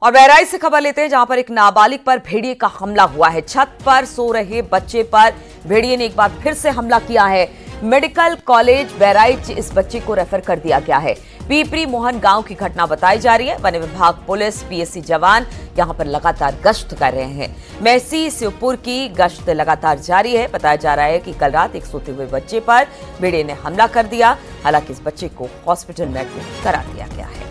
और बहराइच से खबर लेते हैं, जहां पर एक नाबालिग पर भेड़िए का हमला हुआ है। छत पर सो रहे बच्चे पर भेड़िए ने एक बार फिर से हमला किया है। मेडिकल कॉलेज बहराइच इस बच्चे को रेफर कर दिया गया है। पीपरी मोहन गांव की घटना बताई जा रही है। वन विभाग, पुलिस, पीएससी जवान यहां पर लगातार गश्त कर रहे हैं। महसी श्योपुर की गश्त लगातार जारी है। बताया जा रहा है कि कल रात एक सोते हुए बच्चे पर भेड़िए ने हमला कर दिया। हालांकि इस बच्चे को हॉस्पिटल में एडमिट करा दिया गया है।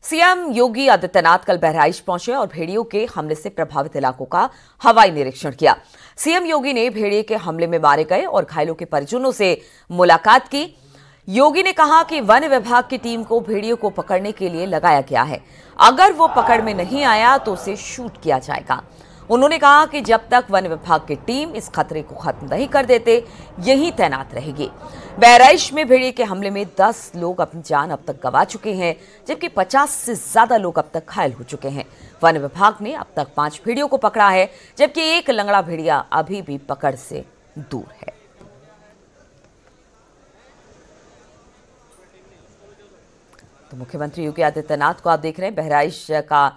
सीएम योगी आदित्यनाथ कल बहराइच पहुंचे और भेड़ियों के हमले से प्रभावित इलाकों का हवाई निरीक्षण किया। सीएम योगी ने भेड़िए के हमले में मारे गए और घायलों के परिजनों से मुलाकात की। योगी ने कहा कि वन विभाग की टीम को भेड़ियों को पकड़ने के लिए लगाया गया है। अगर वो पकड़ में नहीं आया तो उसे शूट किया जाएगा। उन्होंने कहा कि जब तक वन विभाग की टीम इस खतरे को खत्म नहीं कर देते, यहीं तैनात रहेगी। बहराइच में भेड़िए के हमले में 10 लोग अपनी जान अब तक गंवा चुके हैं, जबकि 50 से ज्यादा लोग अब तक घायल हो चुके हैं। वन विभाग ने अब तक 5 भेड़ियों को पकड़ा है, जबकि एक लंगड़ा भेड़िया अभी भी पकड़ से दूर है। तो मुख्यमंत्री योगी आदित्यनाथ को आप देख रहे हैं, बहराइच का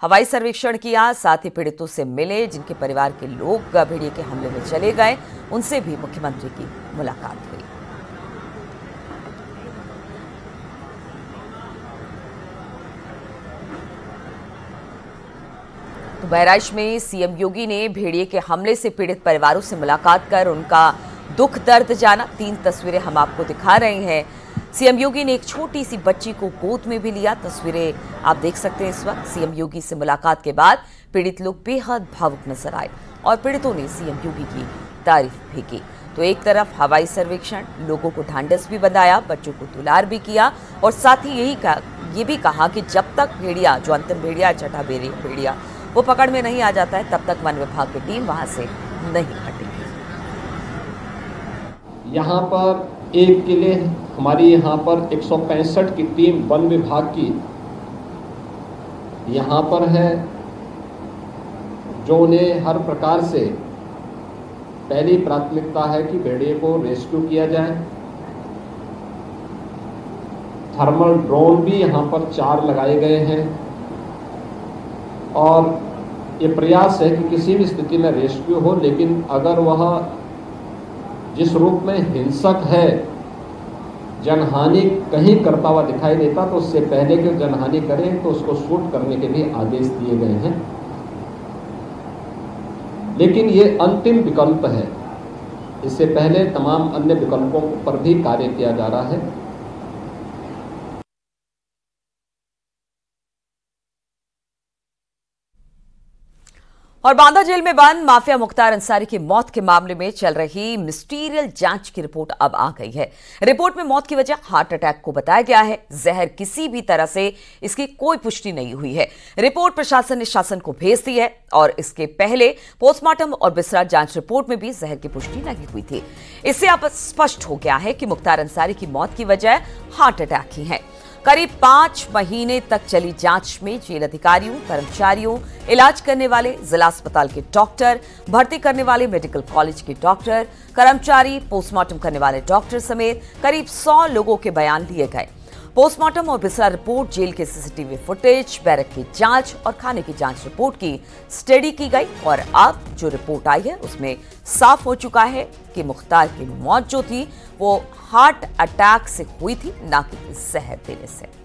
हवाई सर्वेक्षण किया, साथ ही पीड़ितों से मिले, जिनके परिवार के लोग भेड़िए के हमले में चले गए, उनसे भी मुख्यमंत्री की मुलाकात हुई। तो बहराइच में सीएम योगी ने भेड़िए के हमले से पीड़ित परिवारों से मुलाकात कर उनका दुख दर्द जाना। 3 तस्वीरें हम आपको दिखा रहे हैं। सीएम योगी ने एक छोटी सी बच्ची को गोद में भी लिया। तस्वीरें आप देख सकते हैं इस वक्त। सीएम योगी से मुलाकात के बाद पीड़ित लोग बेहद भावुक नजर आए और पीड़ितों ने सीएम योगी की तारीफ भी की। तो एक तरफ हवाई सर्वेक्षण, लोगों को ढांढस भी बंधाया, बच्चों को दुलार भी किया और साथ ही ये भी कहा कि जब तक भेड़िया, जो अंतिम भेड़िया, छठा भेड़िया, वो पकड़ में नहीं आ जाता है, तब तक वन विभाग की टीम वहां से नहीं हटेगी। यहाँ पर एक के लिए हमारी यहाँ पर 165 की टीम वन विभाग की यहाँ पर है, जो उन्हें हर प्रकार से पहली प्राथमिकता है कि भेड़िए को रेस्क्यू किया जाए। थर्मल ड्रोन भी यहाँ पर 4 लगाए गए हैं और ये प्रयास है कि किसी भी स्थिति में रेस्क्यू हो, लेकिन अगर वह जिस रूप में हिंसक है, जनहानि कहीं करता हुआ दिखाई देता, तो उससे पहले कि जनहानि करे तो उसको शूट करने के भी आदेश दिए गए हैं। लेकिन ये अंतिम विकल्प है, इससे पहले तमाम अन्य विकल्पों पर भी कार्य किया जा रहा है। और बांदा जेल में बंद माफिया मुख्तार अंसारी की मौत के मामले में चल रही मिस्टीरियल जांच की रिपोर्ट अब आ गई है। रिपोर्ट में मौत की वजह हार्ट अटैक को बताया गया है। जहर किसी भी तरह से इसकी कोई पुष्टि नहीं हुई है। रिपोर्ट प्रशासन ने शासन को भेज दी है और इसके पहले पोस्टमार्टम और बिसरा जांच रिपोर्ट में भी जहर की पुष्टि नहीं हुई थी। इससे अब स्पष्ट हो गया है कि मुख्तार अंसारी की मौत की वजह हार्ट अटैक ही है। करीब 5 महीने तक चली जांच में जेल अधिकारियों, कर्मचारियों, इलाज करने वाले जिला अस्पताल के डॉक्टर, भर्ती करने वाले मेडिकल कॉलेज के डॉक्टर, कर्मचारी, पोस्टमार्टम करने वाले डॉक्टर समेत करीब 100 लोगों के बयान लिए गए। पोस्टमार्टम और बिसरा रिपोर्ट, जेल के सीसीटीवी फुटेज, बैरक की जांच और खाने की जांच रिपोर्ट की स्टडी की गई और अब जो रिपोर्ट आई है उसमें साफ हो चुका है कि मुख्तार की मौत जो थी वो हार्ट अटैक से हुई थी, ना कि जहर देने से।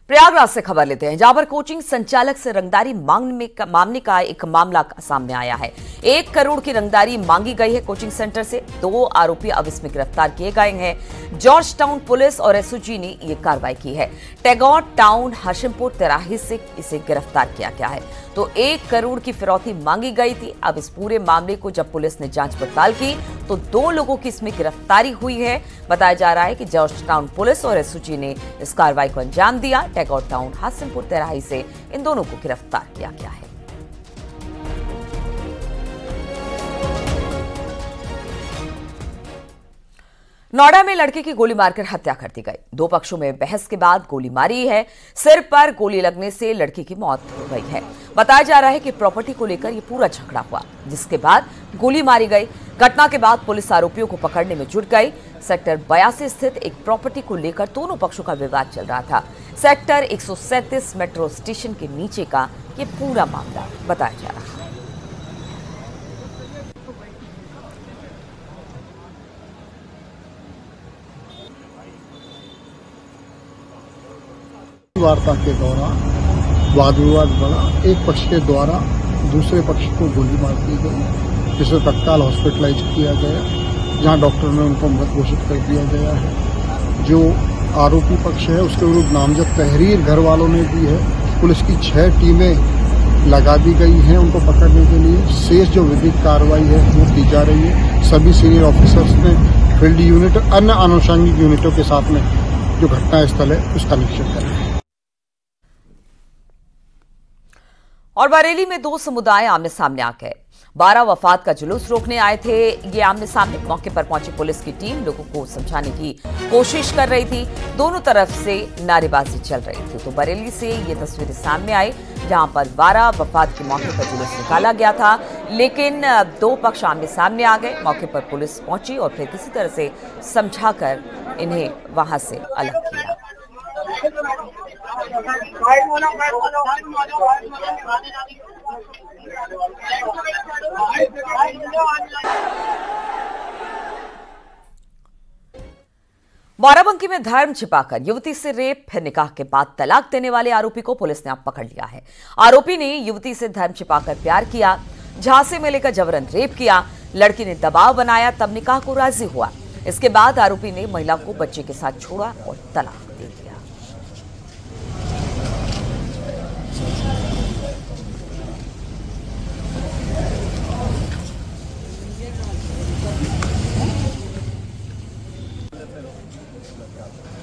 प्रयागराज से खबर लेते हैं, जहां पर कोचिंग संचालक से रंगदारी मांगने का एक मामला सामने आया है। 1 करोड़ की रंगदारी मांगी गई है कोचिंग सेंटर से। 2 आरोपी अब इसमें गिरफ्तार किए गए हैं। जॉर्ज टाउन पुलिस और एसओजी ने यह कार्रवाई की है। टैगोर टाउन हाशिमपुर तिराही से इसे गिरफ्तार किया गया है। तो 1 करोड़ की फिरौती मांगी गई थी। अब इस पूरे मामले को जब पुलिस ने जांच पड़ताल की तो 2 लोगों की इसमें गिरफ्तारी हुई है। बताया जा रहा है कि जॉर्ज टाउन पुलिस और एसओजी ने इस कार्रवाई को अंजाम दिया। टैगोर टाउन हाशिमपुर तिराही से इन दोनों को गिरफ्तार किया गया है। नोएडा में लड़के की गोली मारकर हत्या कर दी गई। दो पक्षों में बहस के बाद गोली मारी है। सिर पर गोली लगने से लड़की की मौत हो गई है। बताया जा रहा है कि प्रॉपर्टी को लेकर यह पूरा झगड़ा हुआ, जिसके बाद गोली मारी गई। घटना के बाद पुलिस आरोपियों को पकड़ने में जुट गई। सेक्टर 82 स्थित एक प्रॉपर्टी को लेकर दोनों पक्षों का विवाद चल रहा था। सेक्टर 137 मेट्रो स्टेशन के नीचे का ये पूरा मामला बताया जा रहा है। वार्ता के दौरान वाद विवाद बढ़ा। एक पक्ष के द्वारा दूसरे पक्ष को गोली मार दी गई, जिसे तत्काल हॉस्पिटलाइज किया गया, जहां डॉक्टर ने उनको मृत घोषित कर दिया गया है। जो आरोपी पक्ष है उसके विरुद्ध नामजद तहरीर घर वालों ने दी है। पुलिस की 6 टीमें लगा दी गई हैं उनको पकड़ने के लिए। शेष जो विधिक कार्रवाई है वो की जा रही है। सभी सीनियर ऑफिसर्स ने फील्ड यूनिट और अन्य आनुषंगिक यूनिटों के साथ में जो घटना स्थल है उसका निरीक्षण कर रहे हैं। और बरेली में 2 समुदाय आमने सामने आ गए। 12 वफात का जुलूस रोकने आए थे ये आमने सामने। मौके पर पहुंची पुलिस की टीम लोगों को समझाने की कोशिश कर रही थी। दोनों तरफ से नारेबाजी चल रही थी। तो बरेली से ये तस्वीरें सामने आई, जहां पर 12 वफात के मौके पर जुलूस निकाला गया था, लेकिन 2 पक्ष आमने सामने आ गए। मौके पर पुलिस पहुंची और फिर किसी तरह से समझाकर इन्हें वहां से अलग किया। बाराबंकी में धर्म छिपाकर युवती से रेप, फिर निकाह के बाद तलाक देने वाले आरोपी को पुलिस ने अब पकड़ लिया है। आरोपी ने युवती से धर्म छिपाकर प्यार किया, झांसे में लेकर जबरन रेप किया। लड़की ने दबाव बनाया, तब निकाह को राजी हुआ। इसके बाद आरोपी ने महिला को बच्चे के साथ छोड़ा और तलाक दे दिया।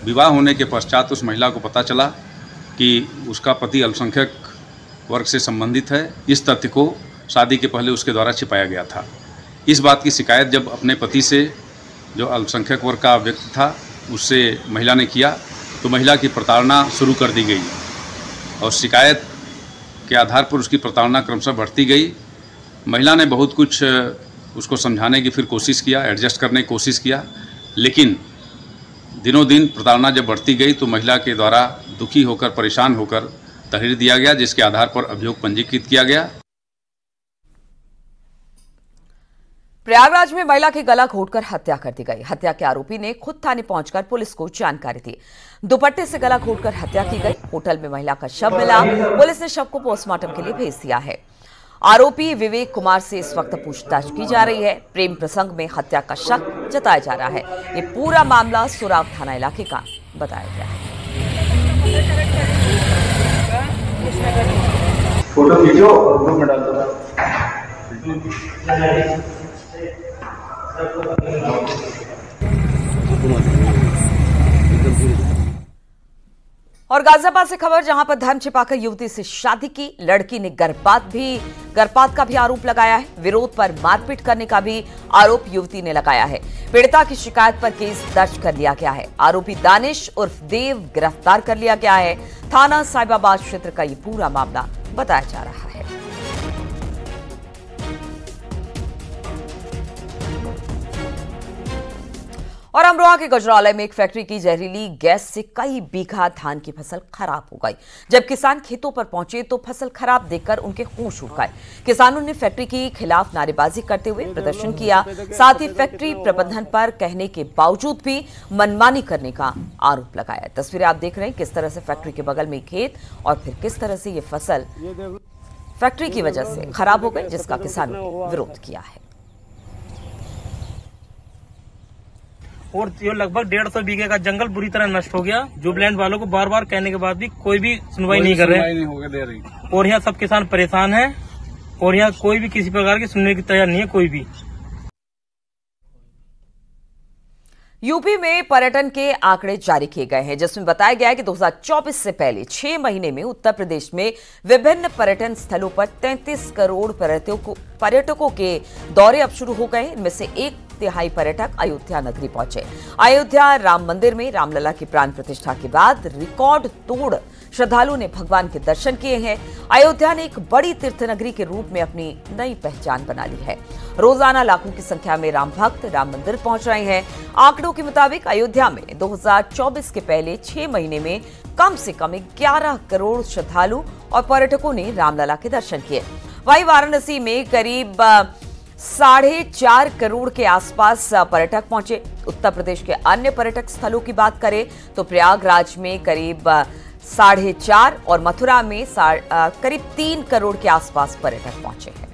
विवाह होने के पश्चात उस महिला को पता चला कि उसका पति अल्पसंख्यक वर्ग से संबंधित है। इस तथ्य को शादी के पहले उसके द्वारा छिपाया गया था। इस बात की शिकायत जब अपने पति से, जो अल्पसंख्यक वर्ग का व्यक्ति था, उससे महिला ने किया तो महिला की प्रताड़ना शुरू कर दी गई और शिकायत के आधार पर उसकी प्रताड़ना क्रमशः बढ़ती गई। महिला ने बहुत कुछ उसको समझाने की फिर कोशिश किया, एडजस्ट करने की कोशिश किया, लेकिन दिनों दिन प्रताड़ना जब बढ़ती गई तो महिला के द्वारा दुखी होकर, परेशान होकर तहरीर दिया गया, जिसके आधार पर अभियोग पंजीकृत किया गया। प्रयागराज में महिला की गला घोंटकर हत्या कर दी गई। हत्या के आरोपी ने खुद थाने पहुंचकर पुलिस को जानकारी दी। दुपट्टे से गला घोंटकर हत्या की गई। होटल में महिला का शव मिला। पुलिस ने शव को पोस्टमार्टम के लिए भेज दिया है। आरोपी विवेक कुमार से इस वक्त पूछताछ की जा रही है। प्रेम प्रसंग में हत्या का शक जताया जा रहा है। ये पूरा मामला सुराव थाना इलाके का बताया गया है। फोटो खींचो और ग्रुप में डाल दो। और गाजियाबाद से खबर, जहां पर धर्म छिपाकर युवती से शादी की। लड़की ने गर्भपात का भी आरोप लगाया है। विरोध पर मारपीट करने का भी आरोप युवती ने लगाया है। पीड़िता की शिकायत पर केस दर्ज कर लिया गया है। आरोपी दानिश उर्फ देव गिरफ्तार कर लिया गया है। थाना साहिबाबाद क्षेत्र का ये पूरा मामला बताया जा रहा है। और अमरोहा के गजरालय में एक फैक्ट्री की जहरीली गैस से कई बीघा धान की फसल खराब हो गई। जब किसान खेतों पर पहुंचे तो फसल खराब देखकर उनके होश उड़ गए। किसानों ने फैक्ट्री के खिलाफ नारेबाजी करते हुए प्रदर्शन किया। साथ ही फैक्ट्री प्रबंधन पर कहने के बावजूद भी मनमानी करने का आरोप लगाया। तस्वीरें आप देख रहे हैं, किस तरह से फैक्ट्री के बगल में खेत और फिर किस तरह से ये फसल फैक्ट्री की वजह से खराब हो गई, जिसका किसानों ने विरोध किया है। और ये लगभग 150 बीघे का जंगल बुरी तरह नष्ट हो गया। जुबलैंड वालों को बार बार कहने के बाद भी कोई भी सुनवाई नहीं कर रहे। और यहाँ सब किसान परेशान हैं और यहाँ कोई भी किसी प्रकार की सुनने की तैयार नहीं है कोई भी। यूपी में पर्यटन के आंकड़े जारी किए गए हैं, जिसमें बताया गया है कि 2024 से पहले 6 महीने में उत्तर प्रदेश में विभिन्न पर्यटन स्थलों पर 33 करोड़ पर्यटकों के दौरे अब शुरू हो गए। इनमें से तिहाई पर्यटक अयोध्या नगरी पहुंचे। अयोध्या राम मंदिर में रामलला की प्राण प्रतिष्ठा के बाद रिकॉर्ड तोड़ श्रद्धालुओं ने भगवान के दर्शन किए हैं। अयोध्या ने एक बड़ी तीर्थ नगरी के रूप में अपनी नई पहचान बना ली है। रोजाना लाखों की संख्या में राम भक्त राम मंदिर पहुंच रहे हैं। आंकड़ों के मुताबिक अयोध्या में 2024 के पहले 6 महीने में कम से कम 11 करोड़ श्रद्धालु और पर्यटकों ने रामलला के दर्शन किए। वहीं वाराणसी में करीब 4.5 करोड़ के आसपास पर्यटक पहुंचे। उत्तर प्रदेश के अन्य पर्यटक स्थलों की बात करें तो प्रयागराज में करीब 4.5 और मथुरा में करीब 3 करोड़ के आसपास पर्यटक पहुंचे हैं।